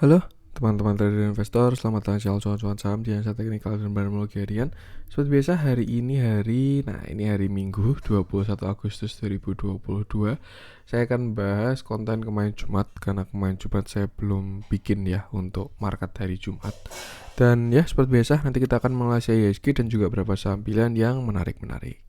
Halo teman-teman trader investor, selamat datang di channel cuan-cuan saham di Analisa Teknikal dan Teknologi Harian. Seperti biasa ini hari Minggu 21 Agustus 2022. Saya akan bahas konten kemarin Jumat karena kemarin Jumat saya belum bikin ya untuk market hari Jumat. Dan ya seperti biasa nanti kita akan mengulas IHSG dan juga beberapa saham pilihan yang menarik-menarik.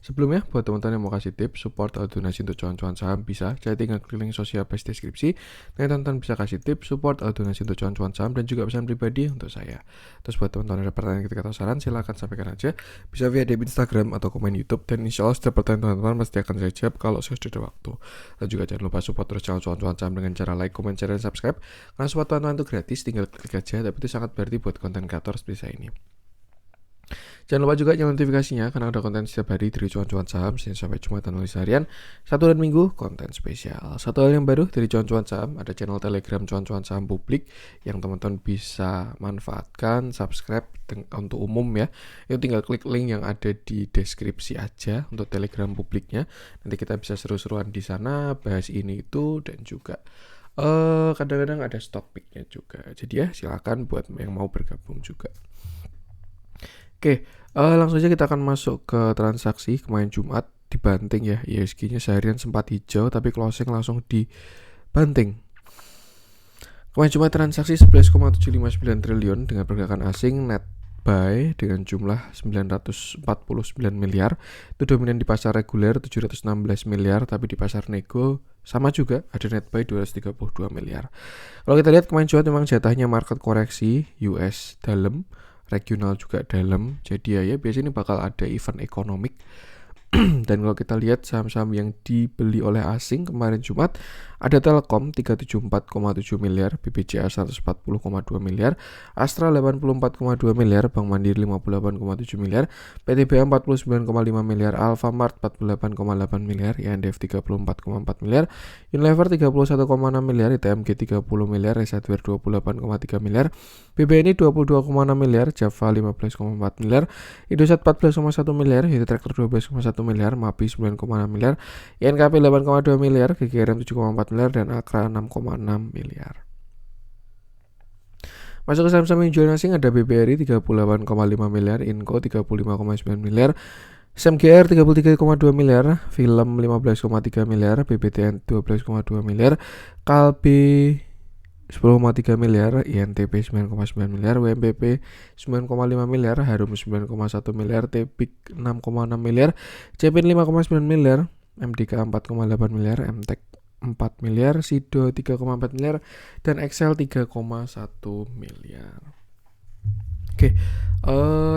Sebelumnya, buat teman-teman yang mau kasih tips, support, atau donasi untuk cuan-cuan saham bisa, saya tinggal klik link sosial base deskripsi. Dan teman-teman bisa kasih tips, support, atau donasi untuk cuan-cuan saham dan juga pesan pribadi untuk saya. Terus buat teman-teman ada pertanyaan ketika atau saran, silahkan sampaikan aja. Bisa via DM Instagram atau komen YouTube. Dan insya Allah setiap pertanyaan teman-teman pasti akan saya jawab kalau sudah ada waktu. Dan juga jangan lupa support terus channel cuan-cuan saham dengan cara like, komen, share, dan subscribe. Karena support teman-teman itu gratis, tinggal klik aja. Tapi itu sangat berarti buat konten kreator seperti saya ini. Jangan lupa juga nyalain notifikasinya karena ada konten setiap hari dari cuan-cuan saham Senin sampai Jumat analisa harian, Sabtu dan Minggu konten spesial. Satu hal yang baru dari cuan-cuan saham, ada channel Telegram cuan-cuan saham publik yang teman-teman bisa manfaatkan, subscribe untuk umum ya. Itu tinggal klik link yang ada di deskripsi aja untuk Telegram publiknya. Nanti kita bisa seru-seruan di sana, bahas ini itu dan juga kadang-kadang ada stock picknya juga. Jadi ya silakan buat yang mau bergabung juga. Oke, langsung saja kita akan masuk ke transaksi kemarin Jumat dibanting ya. IHSG-nya seharian sempat hijau tapi closing langsung dibanting. Kemarin Jumat transaksi 11,759 triliun dengan pergerakan asing net buy dengan jumlah 949 miliar. Itu dominan di pasar reguler 716 miliar, tapi di pasar nego sama juga ada net buy 232 miliar. Kalau kita lihat kemarin Jumat memang jatahnya market koreksi US dalam, regional juga dalam, jadi ya biasanya ini bakal ada event ekonomik. Dan kalau kita lihat saham-saham yang dibeli oleh asing kemarin Jumat, ada Telkom 374,7 miliar, BBCA 140,2 miliar, Astra 84,2 miliar, Bank Mandiri 58,7 miliar, PTBA 49,5 miliar, Alfamart 48,8 miliar, INDF 34,4 miliar, Unilever 31,6 miliar, ITMG 30 miliar, Resadware 28,3 miliar, BBNI 22,6 miliar, Java 15,4 miliar, Indosat 14,1 miliar, Hitachi Tractor 12,1 miliar, MAPI 9,6 miliar, INKP 8,2 miliar, GGRM 7,4 miliar, dan Akra 6,6 miliar. Masuk ke saham-saham yang jualan asing ada BBRI 38,5 miliar, Inco 35,9 miliar, SMGR 33,2 miliar, Film 15,3 miliar, BBTN 12,2 miliar, Kalbe 10,3 miliar, INTP 9,9 miliar, WMPP 9,5 miliar, Harum 9,1 miliar, Tepik 6,6 miliar, CPN 5,9 miliar, MDK 4,8 miliar, MTEK 4 miliar, Sido 3,4 miliar, dan Excel 3,1 miliar. Oke,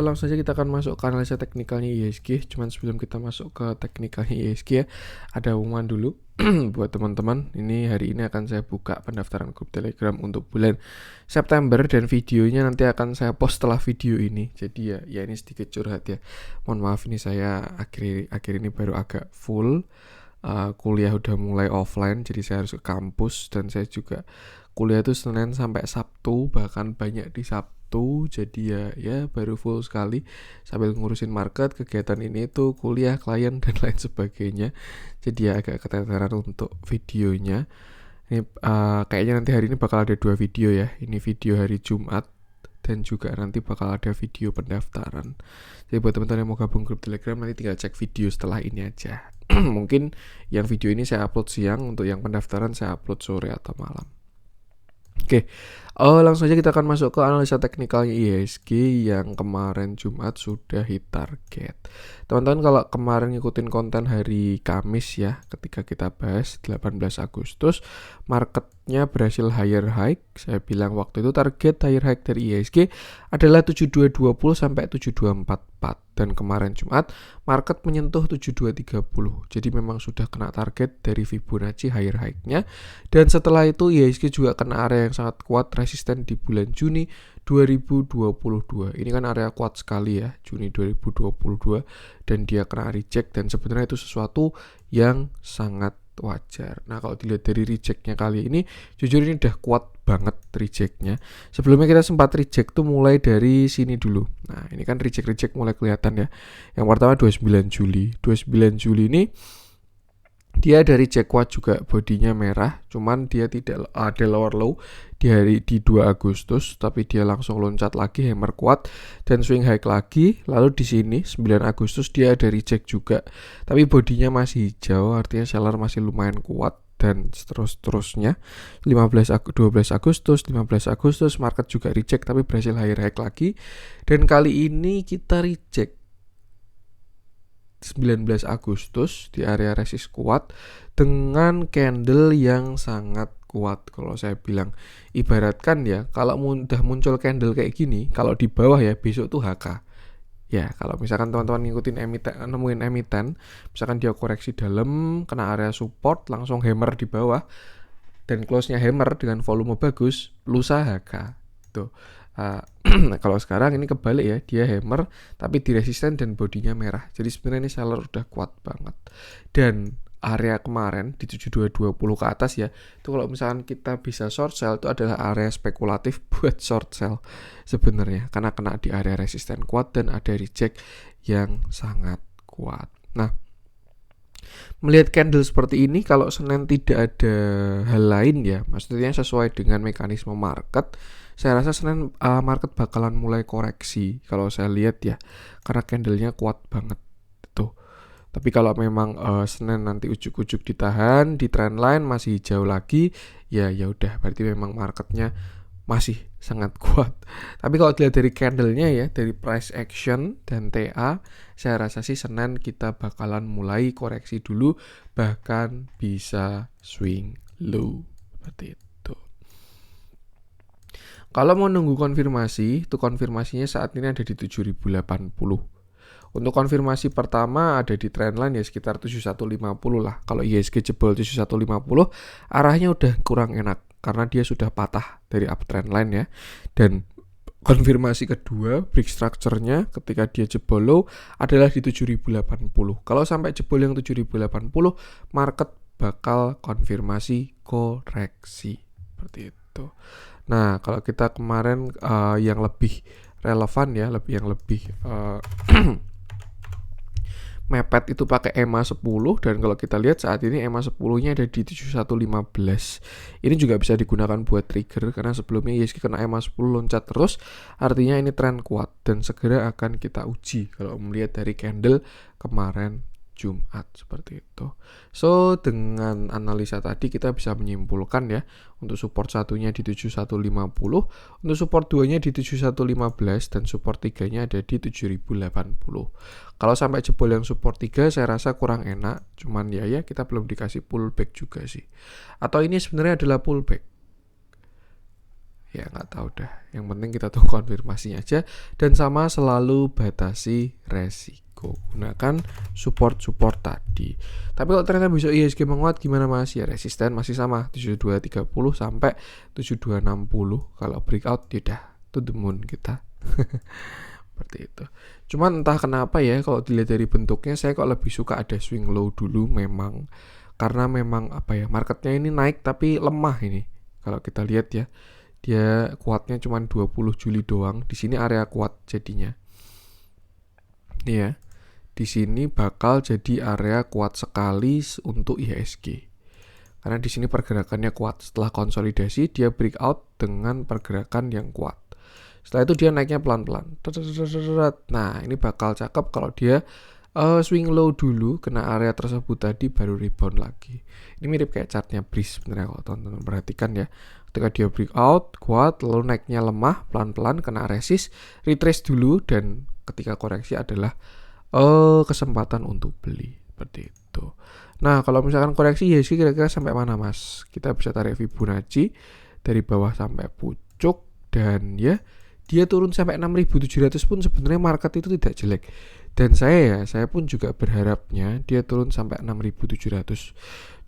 langsung saja kita akan masuk ke analisa teknikalnya IHSG. Cuman sebelum kita masuk ke teknikalnya IHSG ya, ada pengumuman dulu buat teman-teman. Ini hari ini akan saya buka pendaftaran grup Telegram untuk bulan September dan videonya nanti akan saya post setelah video ini. Jadi ya ini sedikit curhat ya. Mohon maaf ini saya akhir ini baru agak full. Kuliah udah mulai offline, jadi saya harus ke kampus dan saya juga kuliah itu Senin sampai Sabtu, bahkan banyak di Sabtu. Jadi ya baru full sekali sambil ngurusin market, kegiatan ini tuh kuliah, klien dan lain sebagainya. Jadi ya agak keteteran untuk videonya. Ini kayaknya nanti hari ini bakal ada 2 video ya. Ini video hari Jumat dan juga nanti bakal ada video pendaftaran. Jadi buat teman-teman yang mau gabung grup Telegram nanti tinggal cek video setelah ini aja. Mungkin yang video ini saya upload siang, untuk yang pendaftaran saya upload sore atau malam. Oke, langsung aja kita akan masuk ke analisa teknikalnya IHSG yang kemarin Jumat sudah hit target. Teman-teman kalau kemarin ngikutin konten hari Kamis ya, ketika kita bahas 18 Agustus, marketnya berhasil higher high. Saya bilang waktu itu target higher high dari IHSG adalah 7220 sampai 7244. Dan kemarin Jumat market menyentuh 7230. Jadi memang sudah kena target dari Fibonacci higher high-nya. Dan setelah itu IHSG juga kena area yang sangat kuat resisten di bulan Juni 2022. Ini kan area kuat sekali ya, Juni 2022, dan dia kena reject dan sebenarnya itu sesuatu yang sangat wajar. Nah kalau dilihat dari rejectnya kali ini, jujur ini udah kuat banget rejectnya. Sebelumnya kita sempat reject tuh mulai dari sini dulu. Nah ini kan reject mulai kelihatan ya. Yang pertama 29 Juli. 29 Juli ini Dia dari reject kuat juga, bodinya merah, cuman dia tidak ada lower low di 2 Agustus, tapi dia langsung loncat lagi, hammer kuat dan swing high lagi. Lalu di sini 9 Agustus dia ada reject juga, tapi bodinya masih hijau, artinya seller masih lumayan kuat. Dan terus-terusnya 12 Agustus, 15 Agustus market juga reject tapi berhasil higher high lagi. Dan kali ini kita reject 19 Agustus di area resist kuat dengan candle yang sangat kuat. Kalau saya bilang, ibaratkan ya, kalau udah muncul candle kayak gini, kalau di bawah ya besok tuh HK. Ya, kalau misalkan teman-teman ngikutin nemuin emiten, misalkan dia koreksi dalam, kena area support, langsung hammer di bawah, dan close-nya hammer dengan volume bagus, lusa HK. Tuh. Kalau sekarang ini kebalik ya, dia hammer tapi di resisten dan bodinya merah. Jadi sebenarnya ini seller udah kuat banget. Dan area kemarin di 7220 ke atas ya, itu kalau misalkan kita bisa short sell, itu adalah area spekulatif buat short sell sebenarnya, karena kena di area resisten kuat dan ada reject yang sangat kuat. Nah, melihat candle seperti ini, kalau Senin tidak ada hal lain ya, maksudnya sesuai dengan mekanisme market, saya rasa Senin market bakalan mulai koreksi kalau saya lihat ya, karena candlenya kuat banget tuh. Tapi kalau memang Senin nanti ujuk-ujuk ditahan di trendline masih jauh lagi, ya udah berarti memang marketnya masih sangat kuat. Tapi kalau dilihat dari candlenya ya, dari price action dan TA, saya rasa sih Senin kita bakalan mulai koreksi dulu, bahkan bisa swing low seperti itu. Kalau mau nunggu konfirmasi, itu konfirmasinya saat ini ada di 7080. Untuk konfirmasi pertama ada di trendline ya sekitar 7150 lah. Kalau IHSG jebol 7150, arahnya udah kurang enak karena dia sudah patah dari uptrend line ya. Dan konfirmasi kedua, break structure-nya ketika dia jebol low adalah di 7080. Kalau sampai jebol yang 7080, market bakal konfirmasi koreksi seperti itu. Nah, kalau kita kemarin yang lebih relevan ya, yang lebih mepet itu pakai EMA 10, dan kalau kita lihat saat ini EMA 10-nya ada di 7115. Ini juga bisa digunakan buat trigger karena sebelumnya IHSG kena EMA 10 loncat terus, artinya ini tren kuat dan segera akan kita uji kalau melihat dari candle kemarin Jumat seperti itu. So, dengan analisa tadi kita bisa menyimpulkan ya, untuk support satunya di 7150, untuk support 2-nya di 7115, dan support 3-nya ada di 7080. Kalau sampai jebol yang support 3 saya rasa kurang enak, cuman ya kita belum dikasih pullback juga sih. Atau ini sebenarnya adalah pullback. Ya nggak tahu dah. Yang penting kita tunggu konfirmasinya aja, dan sama selalu batasi resiko. Gunakan support tadi. Tapi kalau ternyata besok IHSG menguat gimana Mas? Ya resisten masih sama 7230 sampai 7260. Kalau breakout ya udah to the moon kita. Seperti itu. Cuman entah kenapa ya, kalau dilihat dari bentuknya saya kok lebih suka ada swing low dulu memang. Karena memang marketnya ini naik tapi lemah ini. Kalau kita lihat ya, dia kuatnya cuma 20 Juli doang. Di sini area kuat jadinya. Iya. Di sini bakal jadi area kuat sekali untuk IHSG. Karena di sini pergerakannya kuat. Setelah konsolidasi dia breakout dengan pergerakan yang kuat. Setelah itu dia naiknya pelan-pelan. Nah, ini bakal cakep kalau dia swing low dulu, kena area tersebut tadi baru rebound lagi. Ini mirip kayak chartnya Breeze sebenarnya kalau teman-teman perhatikan ya. Ketika dia breakout kuat, lalu naiknya lemah, pelan-pelan kena resist, retrace dulu, dan ketika koreksi adalah kesempatan untuk beli seperti itu. Nah, kalau misalkan koreksi IHSG kira-kira sampai mana Mas? Kita bisa tarik Fibonacci dari bawah sampai pucuk, dan ya dia turun sampai 6.700 pun sebenarnya market itu tidak jelek. Dan saya pun juga berharapnya dia turun sampai 6.700.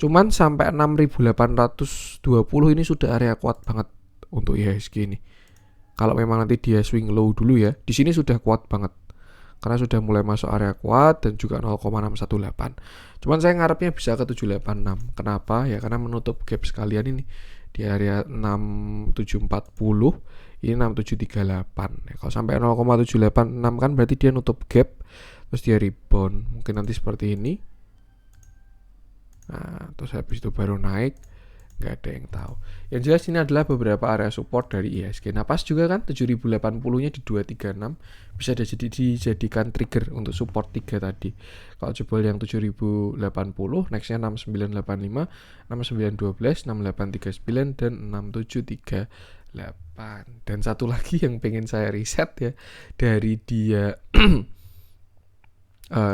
Cuman sampai 6.820 ini sudah area kuat banget untuk IHSG ini. Kalau memang nanti dia swing low dulu ya, di sini sudah kuat banget. Karena sudah mulai masuk area kuat dan juga 0,618. Cuman saya ngarepnya bisa ke 786. Kenapa? Ya karena menutup gap sekalian ini di area 6740, ini 6738. Ya, kalau sampai 0,786 kan berarti dia nutup gap, terus dia rebound. Mungkin nanti seperti ini. Nah, terus habis itu baru naik, nggak ada yang tahu. Yang jelas ini adalah beberapa area support dari IHSG. Nah, pas juga kan 7080-nya di 236 bisa dijadikan trigger untuk support 3 tadi. Kalau jebol yang 7080, nextnya 6985, 6912, 6839 dan 6738. Dan satu lagi yang pengen saya riset ya, dari dia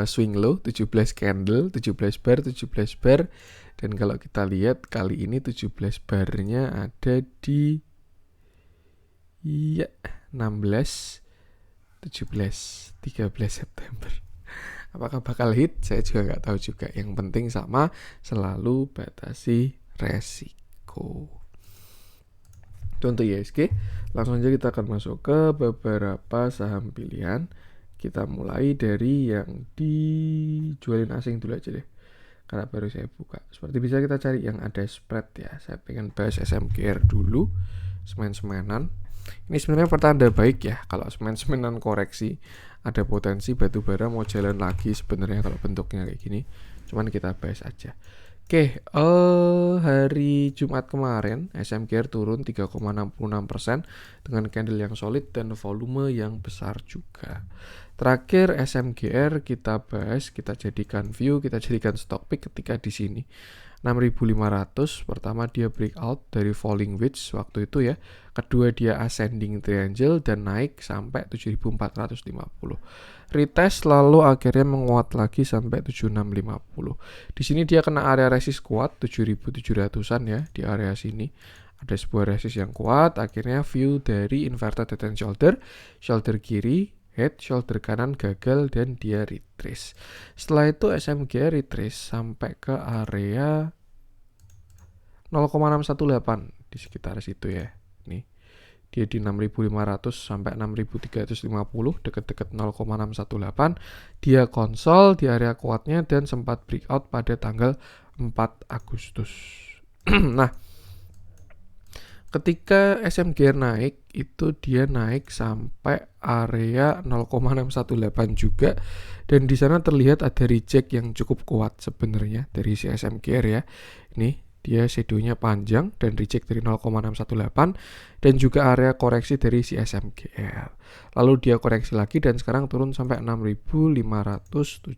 swing low 17 candle, 17 bar, 17 bar. Dan kalau kita lihat kali ini 17 barnya ada di 16, 17, 13 September. Apakah bakal hit? Saya juga nggak tahu juga. Yang penting sama, selalu batasi resiko. Itu untuk IHSG. Langsung aja kita akan masuk ke beberapa saham pilihan. Kita mulai dari yang dijualin asing dulu aja deh, karena baru saya buka. Seperti bisa kita cari yang ada spread ya. Saya pengen bahas SMGR dulu, semen-semenan. Ini sebenarnya pertanda baik ya, kalau semen-semenan koreksi, ada potensi batubara mau jalan lagi sebenarnya kalau bentuknya kayak gini. Cuman kita bahas aja. Oke, hari Jumat kemarin SMGR turun 3,66% dengan candle yang solid dan volume yang besar juga. Terakhir SMGR kita bahas, kita jadikan view, kita jadikan stock pick ketika di sini 6.500. Pertama dia breakout dari falling wedge waktu itu ya. Kedua dia ascending triangle dan naik sampai 7.450. Retest lalu akhirnya menguat lagi sampai 7.650. Di sini dia kena area resist kuat 7.700-an ya di area sini. Ada sebuah resist yang kuat, akhirnya view dari inverted head and shoulder, shoulder kiri, head, shoulder kanan gagal dan dia retrace. Setelah itu SMG retrace sampai ke area 0,618 di sekitar situ ya. Nih. Dia di 6.500 sampai 6.350, deket-deket 0,618. Dia konsol di area kuatnya dan sempat breakout pada tanggal 4 Agustus. Nah, ketika SMGR naik, itu dia naik sampai area 0,618 juga. Dan di sana terlihat ada reject yang cukup kuat sebenarnya dari si SMGR ya. Nih, dia shadownya panjang dan reject dari 0,618 dan juga area koreksi dari si SMGR. Lalu dia koreksi lagi dan sekarang turun sampai 6.575.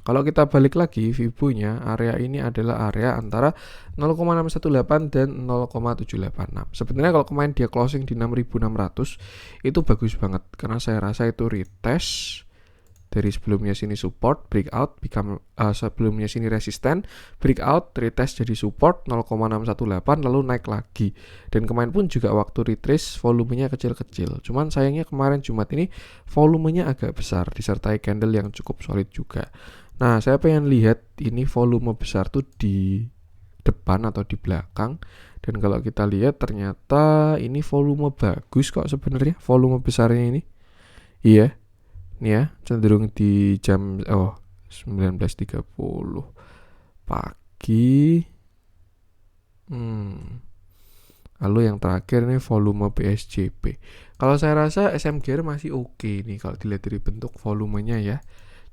Kalau kita balik lagi Fibo-nya, area ini adalah area antara 0,618 dan 0,786. Sebenarnya kalau kemarin dia closing di 6.600 itu bagus banget karena saya rasa itu retest dari sebelumnya sini support, breakout, sebelumnya sini resisten, breakout, retest jadi support 0,618 lalu naik lagi. Dan kemarin pun juga waktu retrace volumenya kecil-kecil. Cuman sayangnya kemarin Jumat ini volumenya agak besar disertai candle yang cukup solid juga. Nah, saya pengen lihat ini volume besar tuh di depan atau di belakang. Dan kalau kita lihat ternyata ini volume bagus kok sebenarnya, volume besarnya ini. Iya. Nih ya, cenderung di jam 19.30 pagi. Lalu yang terakhir nih volume BSJP. Kalau saya rasa SMGR masih oke nih kalau dilihat dari bentuk volumenya ya.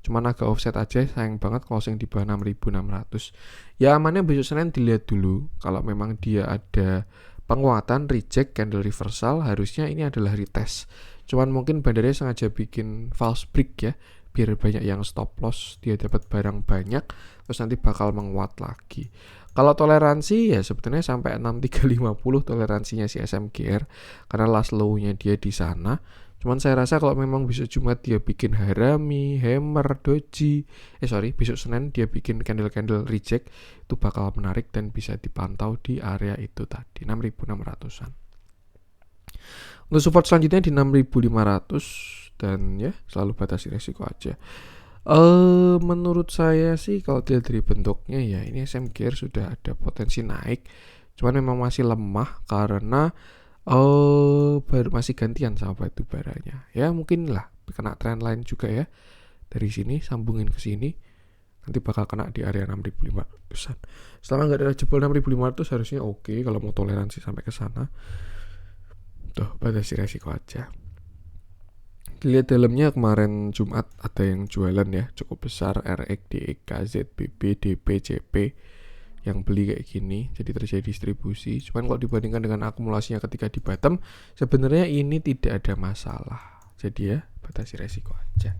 Cuman agak offset aja, sayang banget closing di bawah 6.600. Ya amannya besok Senin dilihat dulu. Kalau memang dia ada penguatan, reject, candle reversal, harusnya ini adalah retest. Cuman mungkin bandarnya sengaja bikin false break ya, biar banyak yang stop loss, dia dapat barang banyak, terus nanti bakal menguat lagi. Kalau toleransi ya sebetulnya sampai 6350 toleransinya si SMGR, karena last low-nya dia di sana. Cuman saya rasa kalau memang besok Jumat dia bikin harami, hammer, doji, besok Senin dia bikin candle-candle reject, itu bakal menarik dan bisa dipantau di area itu tadi, 6.600-an. Untuk support selanjutnya di 6.500 dan ya selalu batasi resiko aja. Menurut saya sih kalau dilihat dari bentuknya ya ini SMGR sudah ada potensi naik, cuman memang masih lemah karena baru masih gantian sama batu baranya. Ya mungkin lah kena trendline juga ya. Dari sini sambungin ke sini nanti bakal kena di area 6.500-an. Selama nggak ada jebol 6.500 harusnya oke kalau mau toleransi sampai ke sana. Tuh, batasi resiko aja. Dilihat dalamnya kemarin Jumat ada yang jualan ya, cukup besar, RX, DEK, ZBB, DP, CP, yang beli kayak gini, jadi terjadi distribusi. Cuman kalau dibandingkan dengan akumulasinya ketika di bottom, sebenarnya ini tidak ada masalah. Jadi ya, batasi resiko aja.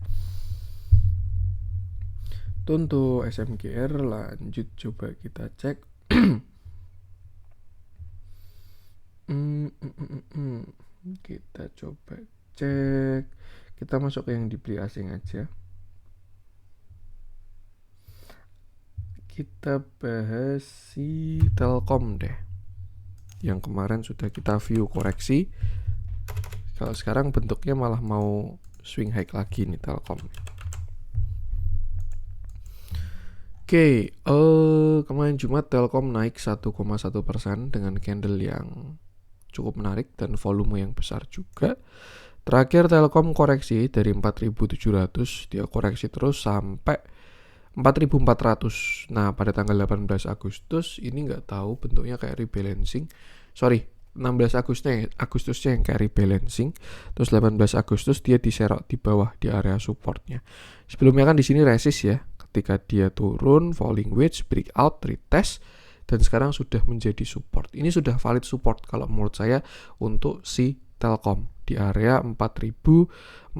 Untuk SMGR lanjut coba kita cek. Kita coba cek. Kita masuk ke yang dibeli asing aja. Kita bahas si Telkom deh, yang kemarin sudah kita view koreksi. Kalau sekarang bentuknya malah mau swing high lagi nih Telkom. Oke, kemarin Jumat Telkom naik 1,1% dengan candle yang cukup menarik dan volume yang besar juga. Terakhir Telkom koreksi dari 4.700, dia koreksi terus sampai 4.400. Nah, pada tanggal 18 Agustus ini nggak tahu bentuknya kayak rebalancing. 16 Agustusnya yang kayak rebalancing. Terus 18 Agustus dia diserok di bawah di area supportnya. Sebelumnya kan di sini resist ya. Ketika dia turun, falling wedge, breakout, retest, dan sekarang sudah menjadi support. Ini sudah valid support kalau menurut saya untuk si Telkom di area 4.400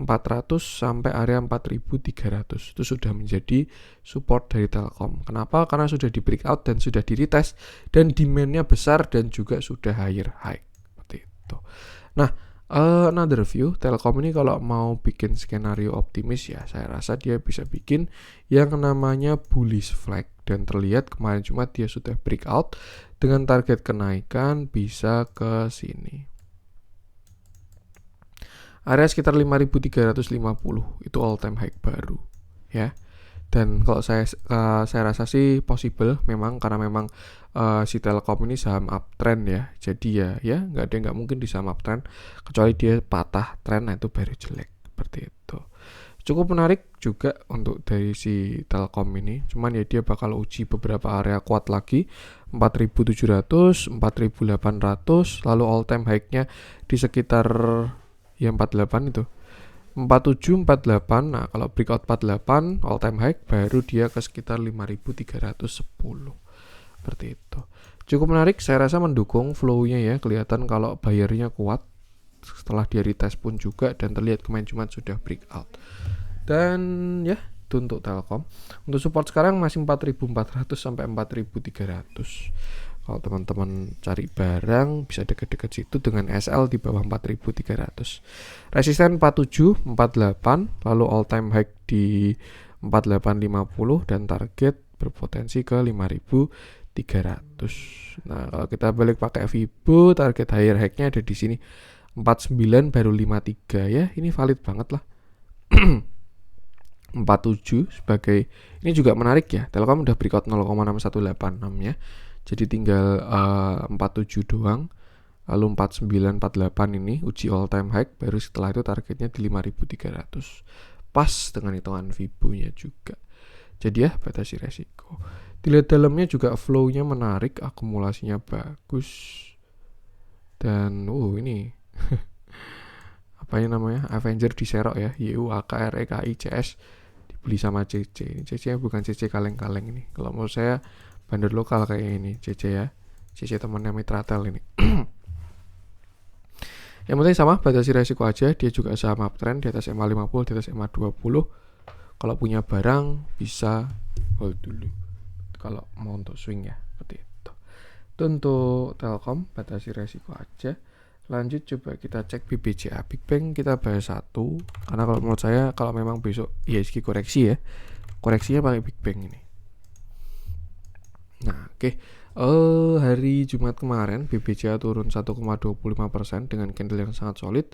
sampai area 4.300. Itu sudah menjadi support dari Telkom. Kenapa? Karena sudah di breakout dan sudah di retest dan demand-nya besar dan juga sudah higher high. Seperti itu. Nah, another view, Telkom ini kalau mau bikin skenario optimis ya, saya rasa dia bisa bikin yang namanya bullish flag. Dan terlihat kemarin Jumat dia sudah breakout dengan target kenaikan bisa ke sini. Area sekitar 5.350 itu all time high baru ya. Dan kalau saya rasa sih possible memang, karena memang si Telkom ini saham uptrend ya. Jadi ya nggak mungkin di saham uptrend kecuali dia patah trend, nah itu baru jelek seperti itu. Cukup menarik juga untuk dari si Telkom ini. Cuman ya dia bakal uji beberapa area kuat lagi, 4.700, 4.800, lalu all time high-nya di sekitar ya 48 itu. 47, 48. Nah, kalau breakout 48 all time high baru dia ke sekitar 5.310. Seperti itu. Cukup menarik, saya rasa mendukung flow-nya ya. Kelihatan kalau buyer-nya kuat setelah dia retest pun juga, dan terlihat kemarin Jumat sudah breakout. Dan ya, itu untuk Telkom. Untuk support sekarang masih 4.400 sampai 4.300. Kalau teman-teman cari barang bisa dekat-dekat situ dengan SL di bawah 4.300. Resisten 47, 48, lalu all time high di 4850 dan target berpotensi ke 5.300. Nah, kalau kita balik pakai Fibo, target higher high-nya ada di sini 49 baru 53 ya. Ini valid banget lah. 47 sebagai, ini juga menarik ya. Telkom udah breakout 0,6186 ya. Jadi tinggal 47 doang. Lalu 4948 ini uji all time high, baru setelah itu targetnya di 5.300. Pas dengan hitungan Fibo-nya juga. Jadi ya batasi resiko. Dilihat dalamnya juga flow-nya menarik, akumulasinya bagus. Dan ini apa yang namanya? Avenger diserok ya. YU AKR EKI CS dibeli sama CC. CC bukan CC kaleng-kaleng ini. Kalau menurut saya bandar lokal kayak ini CC ya. CC temannya Mitratel ini. Yang penting sama, batasi resiko aja. Dia juga saham uptrend di atas MA50, di atas MA20. Kalau punya barang bisa hold dulu kalau mau untuk swing ya, seperti itu. Itu untuk Telkom, batasi resiko aja. Lanjut coba kita cek BBCA. Big Bang kita bahas satu, karena kalau menurut saya kalau memang besok IHSG koreksi ya, koreksinya pakai Big Bang ini. Nah, oke. Hari Jumat kemarin BBCA turun 1,25% dengan candle yang sangat solid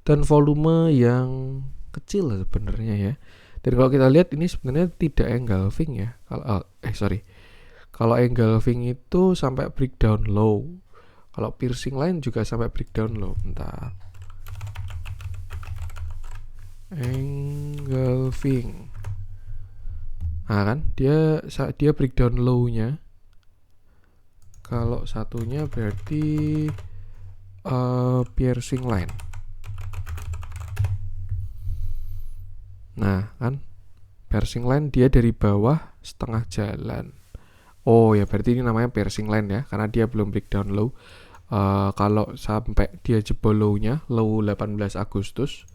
dan volume yang kecil sebenarnya ya. Dan kalau kita lihat ini sebenarnya tidak engulfing ya. Kalau engulfing itu sampai breakdown low. Kalau piercing line juga sampai breakdown low. Bentar. Engulfing. Nah kan, dia breakdown low-nya. Kalau satunya berarti piercing line. piercing line dia dari bawah setengah jalan. Oh ya, berarti ini namanya piercing line ya, karena dia belum breakdown low. Kalau sampai dia jebol low-nya, low 18 Agustus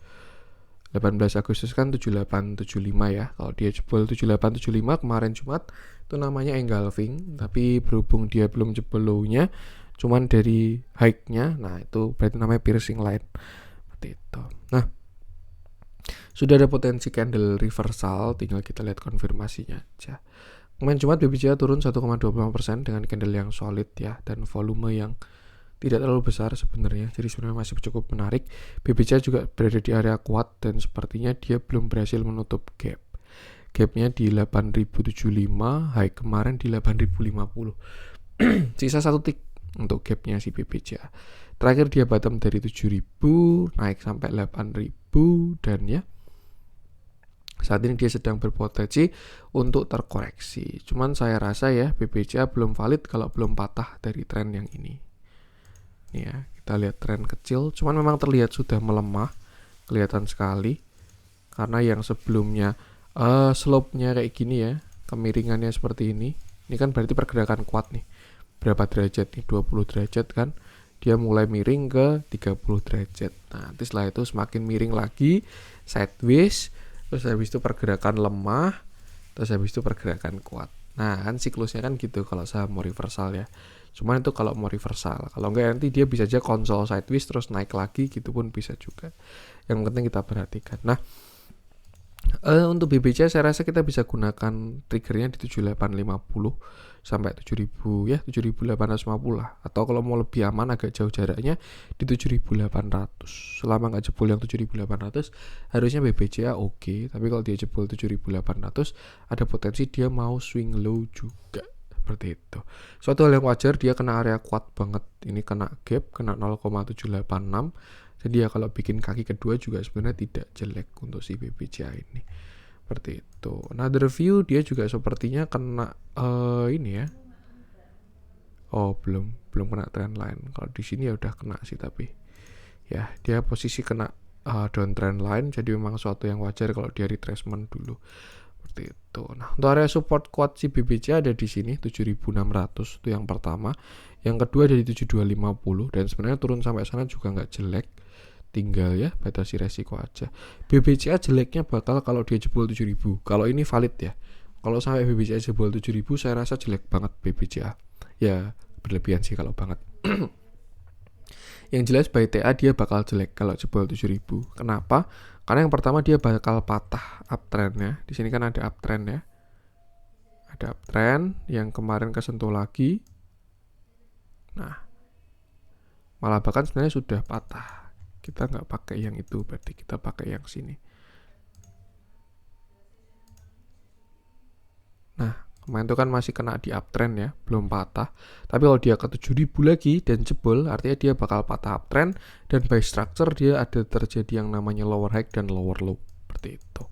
kan 7875 ya. Kalau dia jebol 7875 kemarin Jumat, itu namanya engulfing. Tapi berhubung dia belum jebol low-nya, cuman dari high-nya, nah itu berarti namanya piercing line. Seperti itu. Nah, sudah ada potensi candle reversal, tinggal kita lihat konfirmasinya aja. Kemarin Jumat BBCA turun 1,25% dengan candle yang solid ya, dan volume yang tidak terlalu besar sebenarnya, jadi sebenarnya masih cukup menarik. BBCA juga berada di area kuat dan sepertinya dia belum berhasil menutup gap. Gapnya di 8075, high kemarin di 8050. Sisa satu tick untuk gapnya si BBCA. Terakhir dia bottom dari 7000, naik sampai 8000 dan ya saat ini dia sedang berpotensi untuk terkoreksi. Cuman saya rasa ya BBCA belum valid kalau belum patah dari tren yang ini. Nih ya, kita lihat tren kecil, cuman memang terlihat sudah melemah, kelihatan sekali. Karena yang sebelumnya slope-nya kayak gini ya, kemiringannya seperti ini. Ini kan berarti pergerakan kuat nih. Berapa derajat nih? 20 derajat kan. Dia mulai miring ke 30 derajat. Nah, nanti setelah itu semakin miring lagi, sideways. Terus habis itu pergerakan lemah, terus habis itu pergerakan kuat. Nah kan siklusnya kan gitu kalau saham mau reversal ya. Cuman itu kalau mau reversal, kalau enggak nanti dia bisa aja konsol sideways terus naik lagi, gitu pun bisa juga. Yang penting kita perhatikan. Nah untuk BBCA saya rasa kita bisa gunakan triggernya di 7850 sampai 7000 ya, 7850 lah. Atau kalau mau lebih aman agak jauh jaraknya di 7800. Selama nggak jebol yang 7800 harusnya BBCA oke. Tapi kalau dia jebol 7800 ada potensi dia mau swing low juga. Seperti itu. Suatu hal yang wajar, dia kena area kuat banget. Ini kena gap, kena 0,786. Jadi ya kalau bikin kaki kedua juga sebenarnya tidak jelek untuk si BBCA ini. Seperti itu. Another view dia juga sepertinya kena ini ya. Oh, belum kena trend line. Kalau di sini ya udah kena sih, tapi ya dia posisi kena down trend line, jadi memang suatu yang wajar kalau dia retracement dulu. Seperti itu. Nah, untuk area support kuat si BBCA ada di sini 7600 itu yang pertama. Yang kedua dari 7250 dan sebenarnya turun sampai sana juga nggak jelek. Tinggal ya batasi resiko aja. BBCA jeleknya bakal kalau dia jebol 7000. Kalau ini valid ya. Kalau sampai BBCA jebol 7000 saya rasa jelek banget BBCA. Ya berlebihan sih kalau banget. Yang jelas by TA dia bakal jelek kalau jebol 7000. Kenapa? Karena yang pertama dia bakal patah uptrendnya. Di sini kan ada uptrend ya. Ada uptrend yang kemarin kesentuh lagi. Nah, malah bahkan sebenarnya sudah patah. Kita nggak pakai yang itu, berarti kita pakai yang sini. Nah, kemarin itu kan masih kena di uptrend ya, belum patah. Tapi kalau dia ke 7000 lagi dan jebol, artinya dia bakal patah uptrend. Dan by structure dia ada terjadi yang namanya lower high dan lower low. Seperti itu.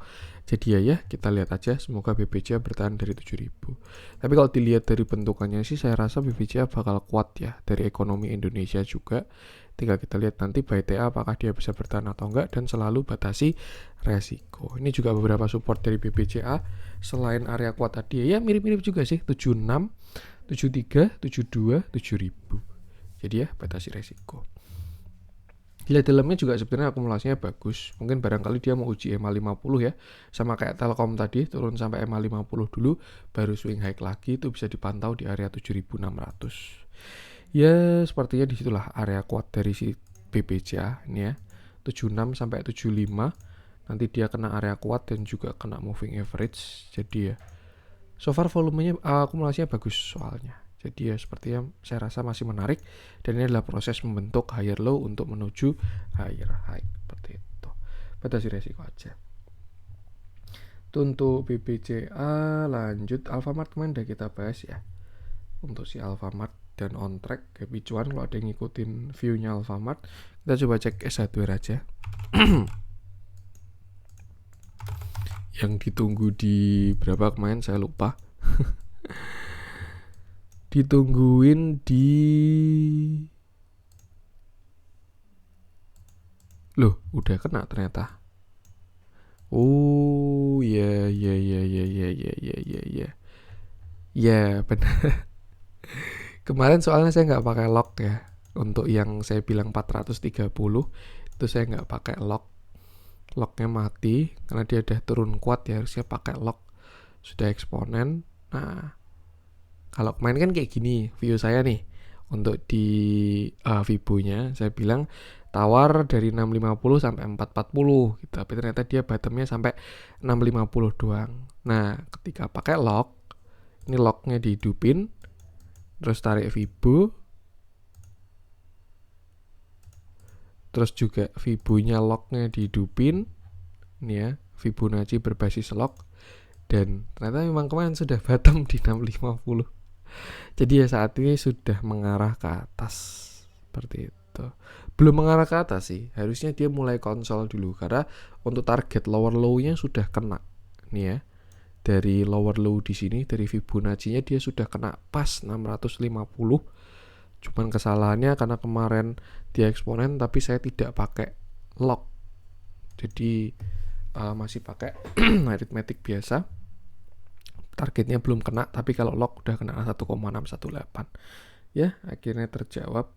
Jadi ya kita lihat aja, semoga BBCA bertahan dari 7000. Tapi kalau dilihat dari bentukannya sih saya rasa BBCA bakal kuat ya, dari ekonomi Indonesia juga. Tinggal kita lihat nanti by TA apakah dia bisa bertahan atau enggak, dan selalu batasi resiko. Ini juga beberapa support dari BBCA selain area kuat tadi ya, mirip-mirip juga sih, 76, 73, 72, 7000. Jadi ya batasi resiko. Dilihat dalamnya juga sebenarnya akumulasinya bagus. Mungkin barangkali dia mau uji EMA 50 ya. Sama kayak Telkom tadi, turun sampai EMA 50 dulu, baru swing high lagi, itu bisa dipantau di area 7600. Ya, sepertinya disitulah area kuat dari si BBCA ini ya. 76 sampai 75. Nanti dia kena area kuat dan juga kena moving average. Jadi ya, so far volumenya akumulasinya bagus soalnya. Jadi ya sepertinya saya rasa masih menarik. Dan ini adalah proses membentuk higher low untuk menuju higher high. Seperti itu. Batasi resiko aja. Itu untuk BBCA. Lanjut Alfamart kemarin udah kita bahas ya. Untuk si Alfamart dan on track happy cuan. Kalau ada yang ngikutin view-nya Alfamart, kita coba cek S1 aja. Yang ditunggu di berapa kemarin saya lupa. Ditungguin di loh udah kena ternyata. Oh ya ya ya ya ya ya ya ya ya. Ya, benar. Kemarin soalnya saya nggak pakai lock ya. Untuk yang saya bilang 430 itu saya nggak pakai lock. Locknya mati karena dia udah turun kuat ya, harusnya pakai lock. Sudah eksponen. Nah, kalau kemarin kan kayak gini view saya nih. Untuk di Fibo-nya saya bilang tawar dari 650 sampai 440 gitu. Tapi ternyata dia bottomnya sampai 650 doang. Nah, ketika pakai lock, ini locknya dihidupin, terus tarik Fibo, terus juga Fibo-nya locknya dihidupin, ini ya Fibonacci berbasis lock, dan ternyata memang kemarin sudah bottom di 650. Jadi ya saat ini sudah mengarah ke atas seperti itu. Belum mengarah ke atas sih, harusnya dia mulai konsol dulu karena untuk target lower low-nya sudah kena. Nih ya. Dari lower low di sini dari Fibonacci-nya dia sudah kena pas 650. Cuman kesalahannya karena kemarin dia eksponen tapi saya tidak pakai lock. Jadi masih pakai arithmetic biasa. Targetnya belum kena, tapi kalau lock udah kena 1,618. Ya, akhirnya terjawab.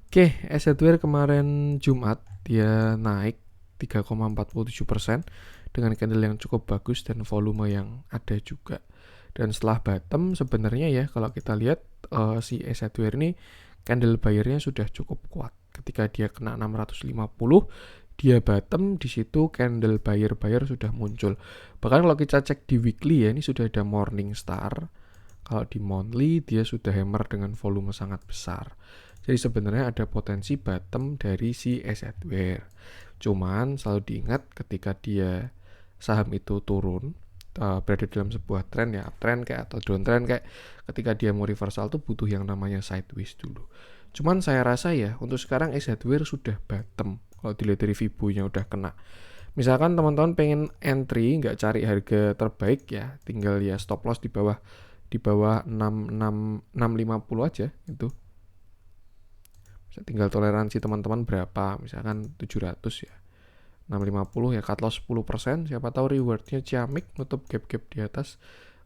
Oke, S Hardware kemarin Jumat dia naik 3,47% dengan candle yang cukup bagus dan volume yang ada juga. Dan setelah bottom sebenarnya ya kalau kita lihat si S Hardware ini candle buyer-nya sudah cukup kuat. Ketika dia kena 650, dia bottom, di situ candle buyer sudah muncul. Bahkan kalau kita cek di weekly ya, ini sudah ada morning star. Kalau di monthly dia sudah hammer dengan volume sangat besar. Jadi sebenarnya ada potensi bottom dari si S Hardware. Cuman selalu diingat ketika dia saham itu turun, berada dalam sebuah tren ya, uptrend kayak atau downtrend kayak, ketika dia mau reversal tuh butuh yang namanya sideways dulu. Cuman saya rasa ya untuk sekarang S Hardware sudah bottom. Kalau dilihat dari Fibo-nya udah kena. Misalkan teman-teman pengen entry, nggak cari harga terbaik ya, tinggal ya stop loss di bawah 650 aja itu. Tinggal toleransi teman-teman berapa, misalkan 700 ya. 650 ya cut loss 10%, siapa tahu rewardnya ciamik nutup gap-gap di atas.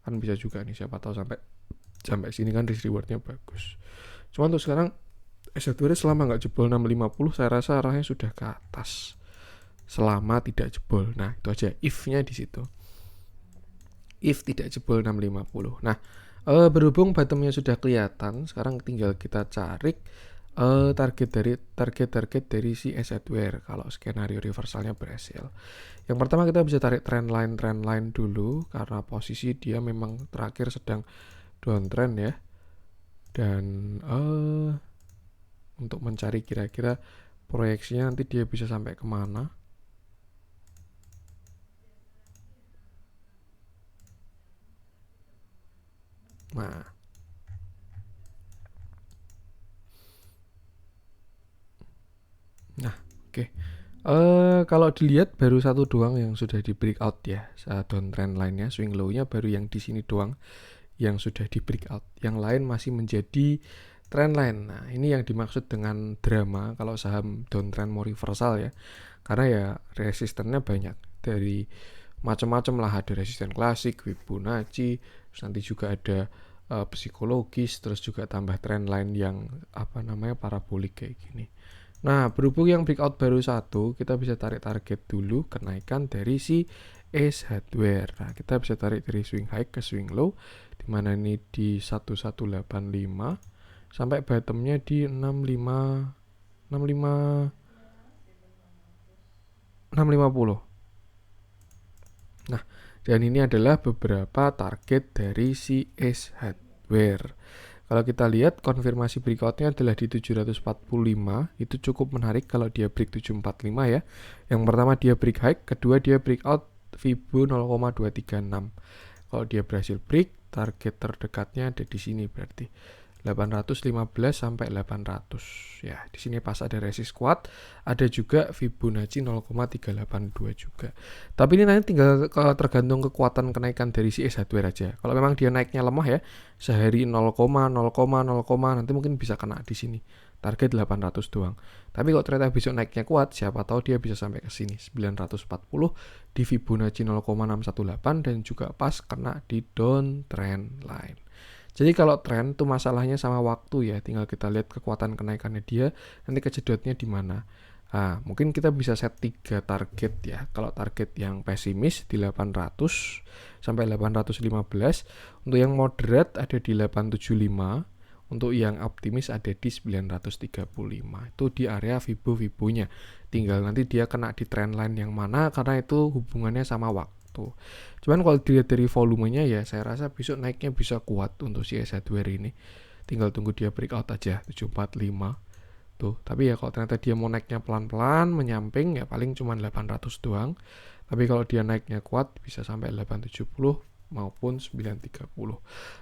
Kan bisa juga nih, siapa tahu sampai sini kan rewardnya bagus. Cuman untuk sekarang S1 selama nggak jebol 650, saya rasa arahnya sudah ke atas. Selama tidak jebol. Nah, itu aja if-nya di situ. If tidak jebol 650. Nah, berhubung bottomnya sudah kelihatan, sekarang tinggal kita cari target dari si S Hardware kalau skenario reversalnya berhasil. Yang pertama kita bisa tarik trend line dulu karena posisi dia memang terakhir sedang downtrend ya. Dan untuk mencari kira-kira proyeksinya nanti dia bisa sampai kemana. Nah, oke. Kalau dilihat baru satu doang yang sudah di breakout ya, downtrend line-nya, swing low-nya baru yang di sini doang yang sudah di breakout. Yang lain masih menjadi trend line. Nah, ini yang dimaksud dengan drama kalau saham downtrend mau reversal ya. Karena ya resistennya banyak dari macam-macam lah, ada resisten klasik, Fibonacci, terus nanti juga ada psikologis, terus juga tambah trend line yang parabolik kayak gini. Nah, berhubung yang breakout baru satu, kita bisa tarik target dulu kenaikan dari si S Hardware. Nah, kita bisa tarik dari swing high ke swing low, dimana ini di 1185 sampai bottomnya di 650. Nah, dan ini adalah beberapa target dari si S Hardware. Kalau kita lihat konfirmasi breakoutnya adalah di 745, itu cukup menarik kalau dia break 745 ya. Yang pertama dia break high, kedua dia breakout Fibo 0,236. Kalau dia berhasil break, target terdekatnya ada di sini berarti 815 sampai 800. Ya, di sini pas ada resist kuat, ada juga Fibonacci 0,382 juga. Tapi ini nanti tinggal tergantung kekuatan kenaikan dari si S Hardware aja. Kalau memang dia naiknya lemah ya, sehari 0, nanti mungkin bisa kena di sini. target 800 doang. Tapi kalau ternyata besok naiknya kuat, siapa tahu dia bisa sampai ke sini 940 di Fibonacci 0,618 dan juga pas kena di downtrend line. Jadi kalau tren tuh masalahnya sama waktu ya, tinggal kita lihat kekuatan kenaikannya dia, nanti kejedotnya di mana. Nah, mungkin kita bisa set 3 target ya. Kalau target yang pesimis di 800 sampai 815, untuk yang moderate ada di 875, untuk yang optimis ada di 935. Itu di area Fibo-Fibonya. Tinggal nanti dia kena di trendline yang mana karena itu hubungannya sama waktu. Cuman kalau dilihat dari volumenya ya saya rasa besok naiknya bisa kuat untuk si S1R ini. Tinggal tunggu dia breakout aja 745. Tuh, tapi ya kalau ternyata dia mau naiknya pelan-pelan menyamping ya paling cuma 800 doang. Tapi kalau dia naiknya kuat bisa sampai 870 maupun 930.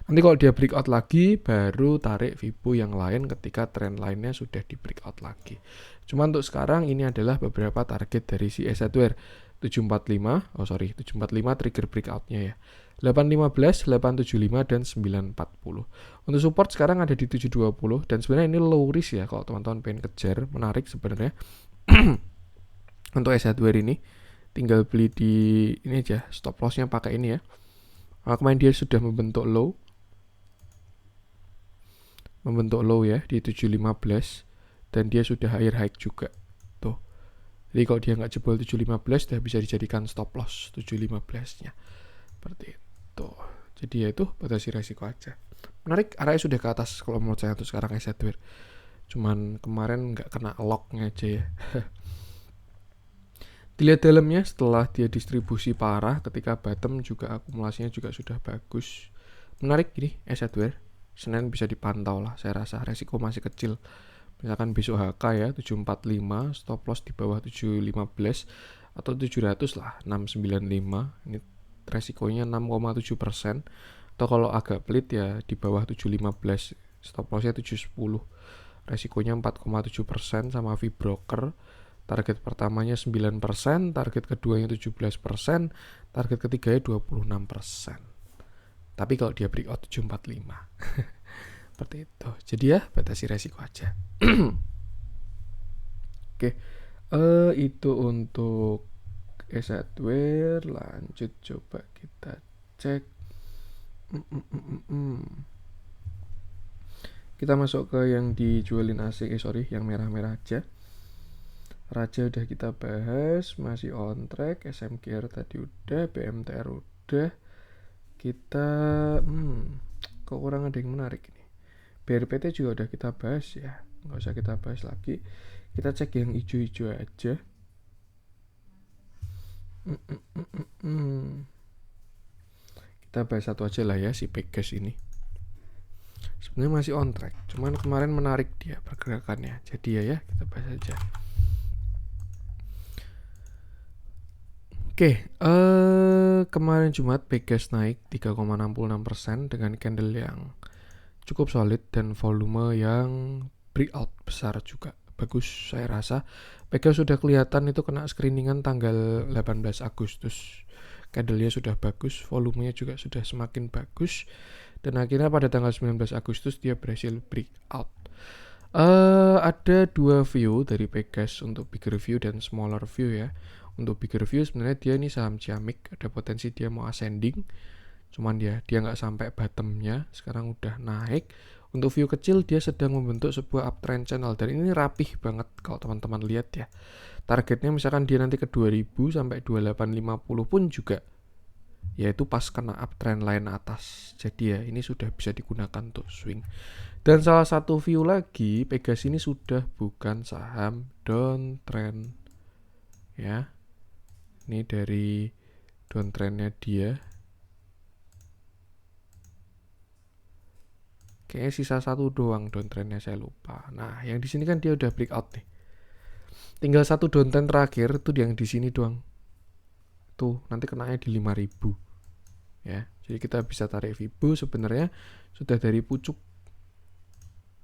Nanti kalau dia breakout lagi baru tarik Fibo yang lain ketika trend lainnya sudah di breakout lagi. Cuma untuk sekarang ini adalah beberapa target dari si S1R 745 trigger breakoutnya ya. 815, 875 dan 940. Untuk support sekarang ada di 720 dan sebenarnya ini low risk ya kalau teman-teman pengen kejar, menarik sebenarnya. Untuk S1R ini tinggal beli di ini aja, stop lossnya pakai ini ya. Kemarin dia sudah membentuk low ya di 715 dan dia sudah higher high juga tuh. Jadi kalau dia nggak jebol 715 sudah bisa dijadikan stop loss 715 nya seperti itu. Jadi ya itu batasi resiko aja. Menarik, arahnya sudah ke atas kalau menurut saya untuk sekarang S1R. Cuman kemarin nggak kena locknya aja ya. Dilihat dalamnya setelah dia distribusi parah ketika bottom juga akumulasinya juga sudah bagus. Menarik ini S1R. Senin bisa dipantau lah, saya rasa resiko masih kecil. Misalkan besok HK ya 745, stop loss di bawah 715 atau 700 lah 695. Ini resikonya 6,7%. Atau kalau agak pelit ya di bawah 715, stop lossnya 710. Resikonya 4,7% sama fee broker. Target pertamanya 9%, target keduanya 17%, target ketiganya 26%. Tapi kalau dia breakout 745. Seperti itu. Jadi ya batasi resiko aja. Oke. Itu untuk S1R. Lanjut coba kita cek. Kita masuk ke yang dijualin asing. Yang merah-merah aja. Raja udah kita bahas, masih on track. SMKR tadi udah, BMTR udah. Kita kok kurang ada yang menarik ini. BRPT juga udah kita bahas ya, nggak usah kita bahas lagi. Kita cek yang hijau-hijau aja. Kita bahas satu aja lah ya, si Pegas ini. Sebenarnya masih on track, cuman kemarin menarik dia pergerakannya. Jadi ya kita bahas aja. Oke, kemarin Jumat Pegas naik 3,66% dengan candle yang cukup solid dan volume yang breakout besar juga. Bagus saya rasa. Pegas sudah kelihatan itu kena screeningan tanggal 18 Agustus. Candle-nya sudah bagus, volumenya juga sudah semakin bagus. Dan akhirnya pada tanggal 19 Agustus dia berhasil breakout. Ada dua view dari Pegas untuk bigger view dan smaller view ya. Untuk bigger view sebenarnya dia ini saham ciamik, ada potensi dia mau ascending. Cuman dia nggak sampai bottomnya, sekarang udah naik. Untuk view kecil dia sedang membentuk sebuah uptrend channel dan ini rapih banget kalau teman-teman lihat ya. Targetnya misalkan dia nanti ke 2000 sampai 2850 pun juga yaitu pas kena uptrend line atas. Jadi ya ini sudah bisa digunakan untuk swing. Dan salah satu view lagi, Pegas ini sudah bukan saham downtrend ya. Ini dari downtrendnya dia. Kayaknya sisa satu doang downtrendnya, saya lupa. Nah, yang di sini kan dia udah breakout nih. Tinggal satu downtrend terakhir tuh yang di sini doang. Tuh, nanti kenanya di 5000. Ya, jadi kita bisa tarik Fibo sebenarnya sudah dari pucuk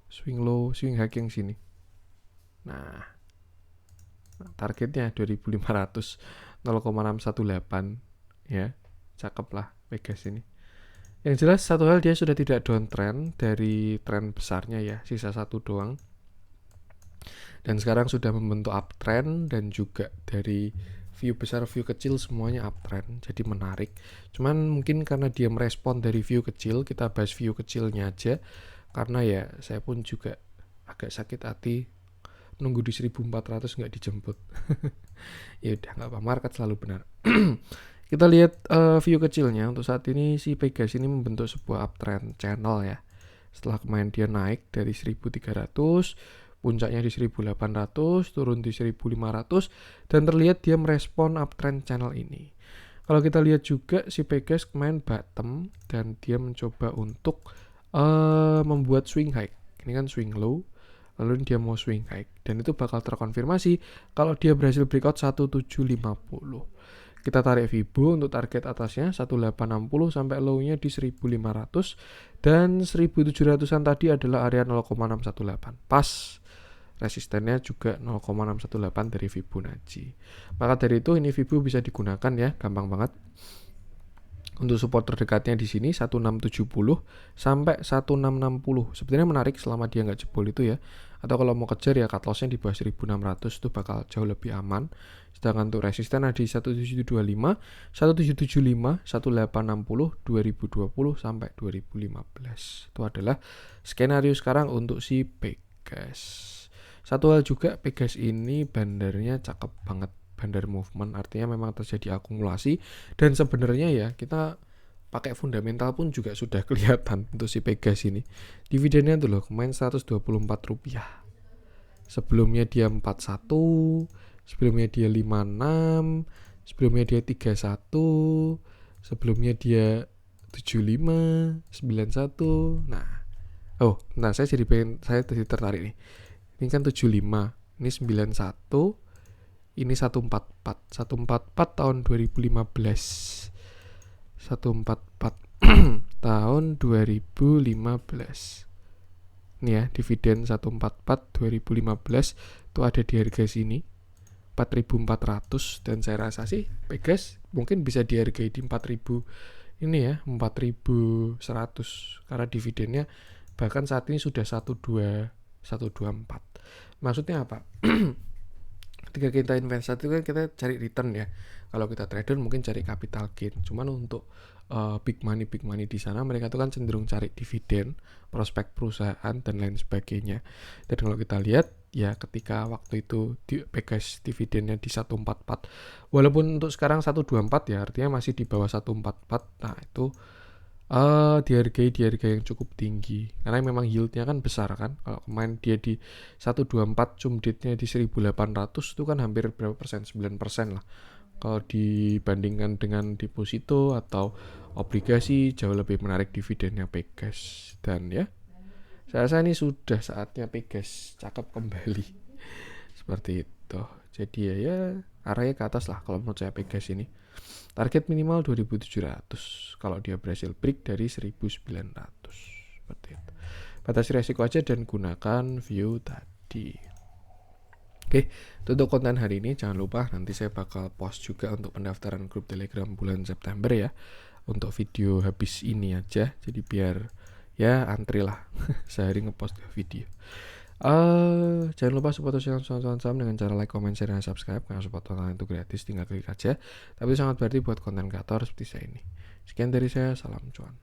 swing low, swing high yang sini. Nah, targetnya 2500, 0,618 ya. Cakep lah Pegas ini. Yang jelas satu hal dia sudah tidak downtrend dari tren besarnya ya, sisa satu doang. Dan sekarang sudah membentuk uptrend dan juga dari view besar, view kecil semuanya uptrend. Jadi menarik. Cuman mungkin karena dia merespon dari view kecil, kita bahas view kecilnya aja. Karena ya saya pun juga agak sakit hati nunggu di 1400 nggak dijemput. Ya udah nggak apa, market selalu benar. Kita lihat view kecilnya. Untuk saat ini si Pegas ini membentuk sebuah uptrend channel ya. Setelah kemarin dia naik dari 1300, puncaknya di 1800, turun di 1500, dan terlihat dia merespon uptrend channel ini. Kalau kita lihat juga si Pegas kemarin bottom dan dia mencoba untuk membuat swing high. Ini kan swing low, lalu dia mau swing high, dan itu bakal terkonfirmasi kalau dia berhasil breakout 1750. Kita tarik Fibo untuk target atasnya 1860 sampai low-nya di 1500, dan 1700-an tadi adalah area 0,618. Pas. Resistennya juga 0,618 dari Fibonacci. Maka dari itu ini Fibo bisa digunakan ya, gampang banget. Untuk support terdekatnya di sini 1670 sampai 1660. Sebenarnya menarik selama dia nggak jebol itu ya. Atau kalau mau kejar ya cut loss-nya di bawah 1600 itu bakal jauh lebih aman. Sedangkan untuk resisten ada di 1725, 1775, 1860, 2020 sampai 2015. Itu adalah skenario sekarang untuk si Pegas. Satu hal juga, Pegas ini bandarnya cakep banget. Bandar movement artinya memang terjadi akumulasi, dan sebenarnya ya kita pakai fundamental pun juga sudah kelihatan untuk si Pegas ini. Dividennya tuh loh kemarin Rp124, sebelumnya dia 41, sebelumnya dia 56, sebelumnya dia 31, sebelumnya dia 75, 91. Nah saya jadi tertarik nih. Ini kan 75, ini 91, ini 144 tahun 2015. 144 tahun 2015. Ini ya, dividen 144 2015 itu ada di harga sini 4.400, dan saya rasa sih Pegas mungkin bisa dihargai di 4.000 ini ya, 4.100 karena dividennya bahkan saat ini sudah 124. Maksudnya apa? Ketika kita investasi itu kan kita cari return ya. Kalau kita trader mungkin cari capital gain. Cuman untuk big money di sana mereka tuh kan cenderung cari dividen, prospek perusahaan dan lain sebagainya. Dan kalau kita lihat ya ketika waktu itu Pegas dividennya di 144, walaupun untuk sekarang 124 ya, artinya masih di bawah 144. Nah itu dihargai yang cukup tinggi karena memang yieldnya kan besar kan. Kalau kemarin dia di 124, cumditnya di 1800 itu kan hampir berapa persen, 9% lah. Kalau dibandingkan dengan deposito atau obligasi jauh lebih menarik dividennya Pegas. Dan ya saya rasa ini sudah saatnya Pegas cakep kembali seperti itu. Jadi ya arahnya ke atas lah kalau menurut saya Pegas ini. Target minimal 2700 kalau dia berhasil break dari 1900. Seperti itu. Batasi resiko aja dan gunakan view tadi. Oke, itu untuk konten hari ini. Jangan lupa nanti saya bakal post juga untuk pendaftaran grup Telegram bulan September ya. Untuk video habis ini aja. Jadi biar ya antri lah. Sehari ngepost video. Jangan lupa support channel saham dengan cara like, comment, share, dan subscribe. Karena support tontonan itu gratis, tinggal klik aja. Tapi sangat berarti buat konten kreator seperti saya ini. Sekian dari saya, salam cuan.